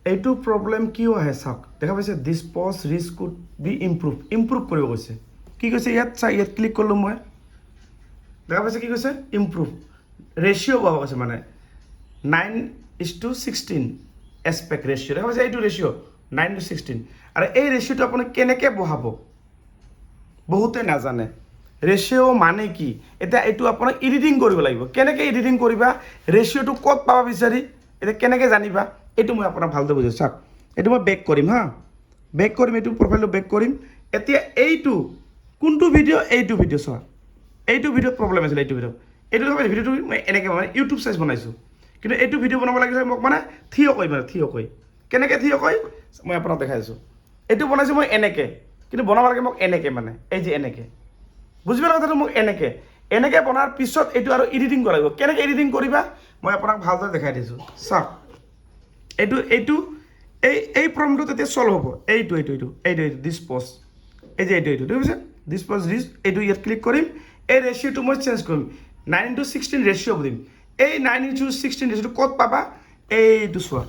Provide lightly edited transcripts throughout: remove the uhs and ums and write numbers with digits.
এইটো প্ৰব্লেম কিয় আহে চাওক দেখা পাইছে দিছ pause reach could be improve কৰিব কৈছে কি কৈছে ইয়াত চাই ইয়াত ক্লিক কৰিলোঁ মই দেখা পাইছে কি কৈছে ইম্প্ৰুভ ৰেচিঅ' বহাব কৈছে মানে 9:16 এছপেক্ট ৰেচিঅ' দেখা পাইছে এইটো ৰেচিঅ' 9:16 আৰু এই ৰেচিঅ'টো আপুনি কেনেকৈ বহাব বহুতে নাজানে ৰেচিঅ' মানে কি এতিয়া এইটো আপোনাক এডিটিং কৰিব লাগিব কেনেকৈ এডিটিং কৰিবা ৰেচিঅ'টো ক'ত পাবা বিচাৰি এতিয়া কেনেকৈ জানিবা এইটো মই আপোনাক ভালদৰে বুজাইছোঁ চাওক এইটো মই বেক কৰিম হা বেক কৰিম এইটো প্ৰফাইলটো বেক কৰিম এতিয়া এইটো কোনটো ভিডিঅ' এইটো ভিডিঅ' চোৱা এইটো ভিডিঅ'ত প্ৰব্লেম আছিলে এইটো ভিডিঅ'টো মই এনেকৈ মানে ইউটিউব চাইজ বনাইছোঁ কিন্তু এইটো ভিডিঅ' বনাব লাগিলে মোক মানে থিয়কৈ কেনেকৈ থিয়কৈ মই আপোনাক দেখাই আছোঁ এইটো বনাইছোঁ মই এনেকৈ কিন্তু বনাব লাগে মোক এনেকৈ মানে এই যে এনেকৈ বুজি পালা কথাটো মোক এনেকৈ বনাৰ পিছত এইটো আৰু এডিটিং কৰিব লাগিব কেনেকৈ এডিটিং কৰিবা মই আপোনাক ভালদৰে দেখাই দিছোঁ চাওক এইটো এই প্ৰব্লেমটো তেতিয়া চল্ভ হ'ব এইটো দিছ পজ এই যে এইটো ঠিক আছে দিছ পজ এইটো ইয়াত ক্লিক কৰিম এই ৰেচিঅ'টো মই চেঞ্জ কৰিম 9:16 ৰেচিঅ' দিম এই 9:16 ৰেচিঅ'টো ক'ত পাবা এইটো চোৱা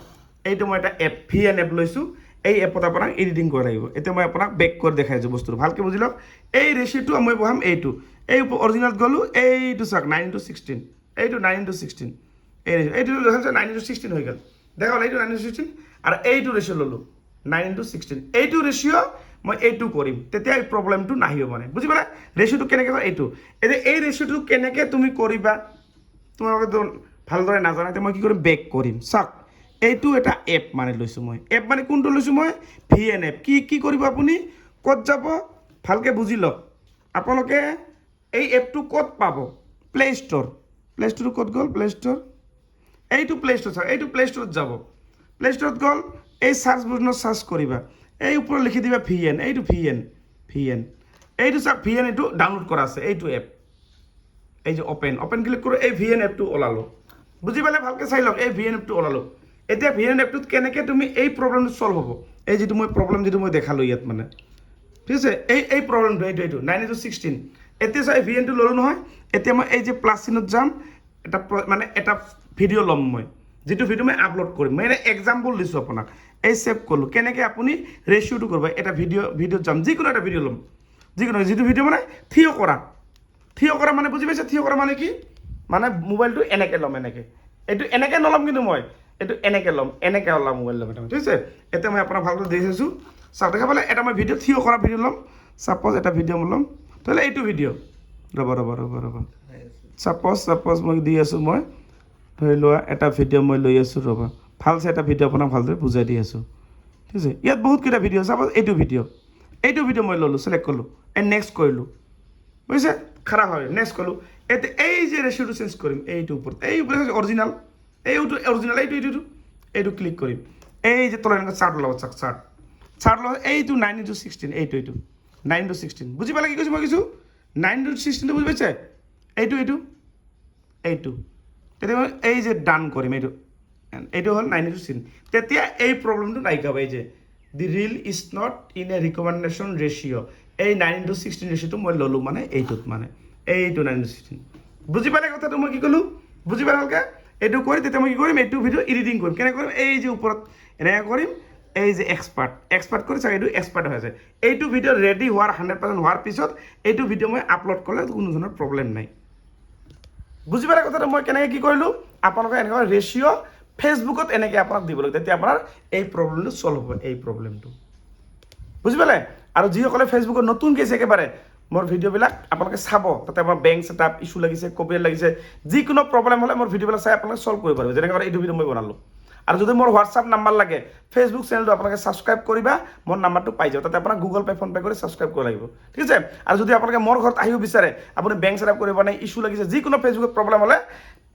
এইটো মই এটা এপ VN এপ লৈছোঁ এই এপত আপোনাক এডিটিং কৰিব লাগিব এতিয়া মই আপোনাক বেক কৰি দেখাই আছোঁ বস্তুটো ভালকৈ বুজি লওক এই ৰেচিঅ'টো মই বহাম এইটো এই অৰিজিনেলত গ'লোঁ এইটো চাওক 9:16 এইটো 9:16 এইটো দেখাইছে 9:16 হৈ গ'ল দেখা হ'ল এইটো 9:16 আৰু এইটো ৰেচিঅ' ল'লোঁ 9:16 এইটো ৰেচিঅ' মই এইটো কৰিম তেতিয়া এই প্ৰব্লেমটো নাহিব মানে বুজি পালা ৰেচিঅ'টো কেনেকৈ কৰে এইটো এতিয়া এই ৰেচিঅ'টো কেনেকৈ তুমি কৰিবা তোমালোকে ভালদৰে নাজানা এতিয়া মই কি কৰিম বেক কৰিম চাওক এইটো এটা এপ মানে লৈছোঁ মই এপ মানে কোনটো লৈছোঁ মই VN এপ কি কৰিব আপুনি ক'ত যাব ভালকৈ বুজি লওক আপোনালোকে এই এপটো ক'ত পাব প্লে ষ্ট'ৰটো ক'ত গ'ল প্লে ষ্ট'ৰ এইটো প্লে ষ্ট'ৰ চাওক এইটো প্লে ষ্ট'ৰত যাব প্লে ষ্ট'ৰত গ'ল এই চাৰ্চ বাটনত চাৰ্চ কৰিবা এই ওপৰত লিখি দিবা VN এইটো VN এইটো চাওক VN এইটো ডাউনলোড কৰা আছে এইটো এপ এই যে অপেন ক্লিক কৰোঁ এই VN এপটো ওলালোঁ বুজি পালে ভালকৈ চাই লওক এই VN এপটো ওলালোঁ এতিয়া VN এপটোত কেনেকৈ তুমি এই প্ৰব্লেমটো চল্ভ হ'ব এই যিটো মই দেখালোঁ ইয়াত মানে ঠিক আছে এই প্ৰব্লেমটো এইটো 9:16 এতিয়া চাই VNটো ল'লোঁ নহয় এতিয়া মই এই যে প্লাছ চিনত যাম এটা ভিডিঅ' ল'ম মই যিটো ভিডিঅ' মই আপলোড কৰিম মই এক্সাম্পল দিছোঁ আপোনাক এই ছেভ কৰিলোঁ কেনেকৈ আপুনি ৰেচিঅ'টো কৰিব এটা ভিডিঅ'ত যাম যিকোনো এটা ভিডিঅ' ল'ম যিটো ভিডিঅ' মানে থিয় কৰা মানে বুজি পাইছে থিয় কৰা মানে কি মানে মোবাইলটো এনেকৈ ল'ম এইটো এনেকৈ নল'ম কিন্তু মই এইটো এনেকৈ ওলাম মোবাইল ল'ম ঠিক আছে এতিয়া মই আপোনাক ভালকৈ দেখাইছোঁ চাওক দেখা পালে এটা মই ভিডিঅ' থিয় কৰা ভিডিঅ' ল'ম ছাপ'জ এটা ভিডিঅ' মই ল'ম তেতিয়াহ'লে এইটো ভিডিঅ' ৰ'ব ছাপ'জ মই দি আছোঁ মই ধৰি লোৱা এটা ভিডিঅ' মই লৈ আছোঁ ৰ'বা ভালছে এটা ভিডিঅ' আপোনাক ভালদৰে বুজাই দি আছোঁ ঠিক আছে ইয়াত বহুতকেইটা ভিডিঅ' ছাপ'জ এইটো ভিডিঅ' মই ল'লোঁ ছিলেক্ট কৰিলোঁ নেক্সট কৰিলোঁ বুজিছে খাৰা হয় নেক্সট কৰিলোঁ এতিয়া এই যে ৰেচিঅ'টো চেঞ্জ কৰিম এইটো ওপৰত অৰিজিনেল এইটো ক্লিক কৰিম এই যে তলৰ এনেকৈ চাৰ্ট ওলাব চাৰ্ট ওলাব এইটো 9:16 এইটো 9:16 বুজি পালে কি কৈছোঁ মই কৈছোঁ 9:16 বুজি পাইছে এইটো তেতিয়া মই এই যে ডান কৰিম এইটো হ'ল 9:16 তেতিয়া এই প্ৰব্লেমটো নাইকিয়া হ'ব এই যে the reel is not in a recommendation ratio' এই 9:16 ৰেচিঅ'টো মই ল'লোঁ মানে এইটোত মানে এইটো 9:16 বুজি পালে কথাটো মই কি ক'লোঁ বুজি পালে ভালকৈ এইটো কৰি তেতিয়া মই কি কৰিম এইটো ভিডিঅ' এডিটিং কৰিম কেনেকৈ কৰিম এই যে ওপৰত এনেকৈ কৰিম এই যে এক্সপাৰ্ট কৰি চাওক এইটো এক্সপাৰ্ট হৈ আছে এইটো ভিডিঅ' ৰেডি হোৱাৰ 100% হোৱাৰ পিছত এইটো ভিডিঅ' মই আপলোড কৰিলে কোনো ধৰণৰ প্ৰব্লেম নাই বুজি পালে কথাটো মই কেনেকৈ কি কৰিলোঁ আপোনালোকে এনেকুৱা ৰেচিঅ' ফেচবুকত এনেকৈ আপোনাক দিব লাগিব তেতিয়া আপোনাৰ এই প্ৰব্লেমটো চল্ভ হ'ব এই প্ৰব্লেমটো বুজি পালে আৰু যিসকলে ফেচবুকত নতুনকৈ আছে একেবাৰে মোৰ ভিডিঅ'বিলাক আপোনালোকে চাব তাতে আমাৰ বেংক ছেটআপ ইছ্যু লাগিছে কপিৰাইট লাগিছে যিকোনো প্ৰব্লেম হ'লে মোৰ ভিডিঅ'বিলাক চাই আপোনালোকে চল্ভ কৰিব পাৰিব যেনেকৈ এইটো ভিডিঅ' মই বনালোঁ আৰু যদি মোৰ হোৱাটছআপ নাম্বাৰ লাগে ফেচবুক চেনেলটো আপোনালোকে ছাবস্ক্ৰাইব কৰিবা মোৰ নাম্বাৰটো পাই যাব তাতে আপোনাক গুগল পে' ফোন পে' কৰি ছাবস্ক্ৰাইব কৰিব লাগিব ঠিক আছে আৰু যদি আপোনালোকে মোৰ ঘৰত আহিব বিচাৰে আপুনি বেংক ছেটআপ কৰিব নাই ইছ্যু লাগিছে যিকোনো ফেচবুকত প্ৰব্লেম হ'লে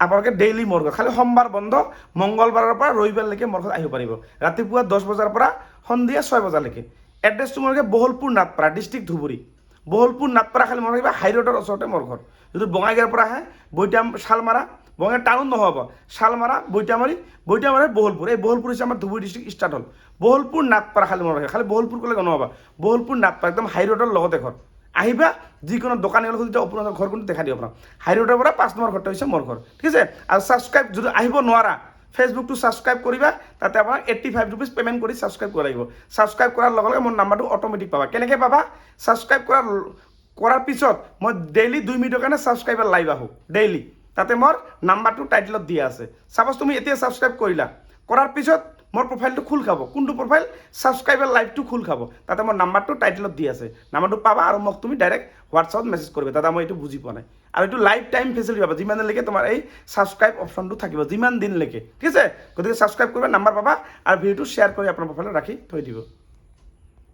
আপোনালোকে ডেইলি মোৰ ঘৰত খালি সোমবাৰ বন্ধ মংগলবাৰৰ পৰা ৰবিবাৰলৈকে মোৰ ঘৰত আহিব পাৰিব ৰাতিপুৱা 10 বজাৰ পৰা সন্ধিয়া 6 বজালৈকে এড্ৰেছটো মোৰ বহলপুৰ নাটপাৰা ডিষ্ট্ৰিক্ট ধুবুৰী বহলপুৰ নাটপাৰা খালি মনত ৰাখিবা হাই ৰোডৰ ওচৰতে মোৰ ঘৰ যদি বঙাইগাঁৱৰ পৰা আহে শালমাৰা বঙাইগাঁও টাউন নহ'ব শালমাৰা বৈতামাৰী বহলপুৰ এই বহলপুৰ হৈছে আমাৰ ধুবুৰী ডিষ্ট্ৰিক্ট ষ্টাৰ্ট হ'ল বহলপুৰ নাটপাৰা খালি মনত ৰাখে খালি বহলপুৰ ক'লে নহ'বা বহলপুৰ নাটপাৰা একদম হাই ৰোডৰ লগতে ঘৰ আহিবা যিকোনো দোকানী হ'লে যদি আপোনাৰ ঘৰ কোনটো দেখাই দিওঁ আপোনাক হাই ৰোডৰ পৰা 5 নম্বৰ ঘৰটো হৈছে মোৰ ঘৰ ঠিক আছে আৰু ছাবস্ক্ৰাইব যদি আহিব নোৱাৰা ফেচবুকটো ছাবস্ক্ৰাইব কৰিবা তাতে আপোনাক 85 ৰুপিজ পে'মেণ্ট কৰি ছাবস্ক্ৰাইব কৰিব লাগিব ছাবস্ক্ৰাইব কৰাৰ লগে লগে মোৰ নাম্বাৰটো অট'মেটিক পাবা কেনেকৈ পাবা ছাবস্ক্ৰাইব কৰাৰ পিছত মই ডেইলি 2 মিনিটৰ কাৰণে ছাবস্ক্ৰাইবাৰ লাইভ আহোঁ ডেইলি তাতে মোৰ নাম্বাৰটো টাইটেলত দিয়া আছে চাপ'জ তুমি এতিয়া ছাবস্ক্ৰাইব কৰিলা কৰাৰ পিছত মোৰ প্ৰফাইলটো খোল খাব কোনটো প্ৰফাইল ছাবস্ক্ৰাইবাৰ লাইভটো খোল খাব তাতে মোৰ নাম্বাৰটো টাইটেলত দি আছে নাম্বাৰটো পাবা আৰু মোক তুমি ডাইৰেক্ট হোৱাটছআপত মেছেজ কৰিবা দাদা মই এইটো বুজি পোৱা নাই আৰু এইটো লাইফ টাইম ফেচিলিটি পাবা যিমানলৈকে তোমাৰ এই ছাবস্ক্ৰাইব অপশ্যনটো থাকিব যিমান দিনলৈকে ঠিক আছে গতিকে ছাবস্ক্ৰাইব কৰিবা নাম্বাৰ পাবা আৰু ভিডিঅ'টো শ্বেয়াৰ কৰি আপোনাৰ প্ৰফাইলত ৰাখি থৈ দিব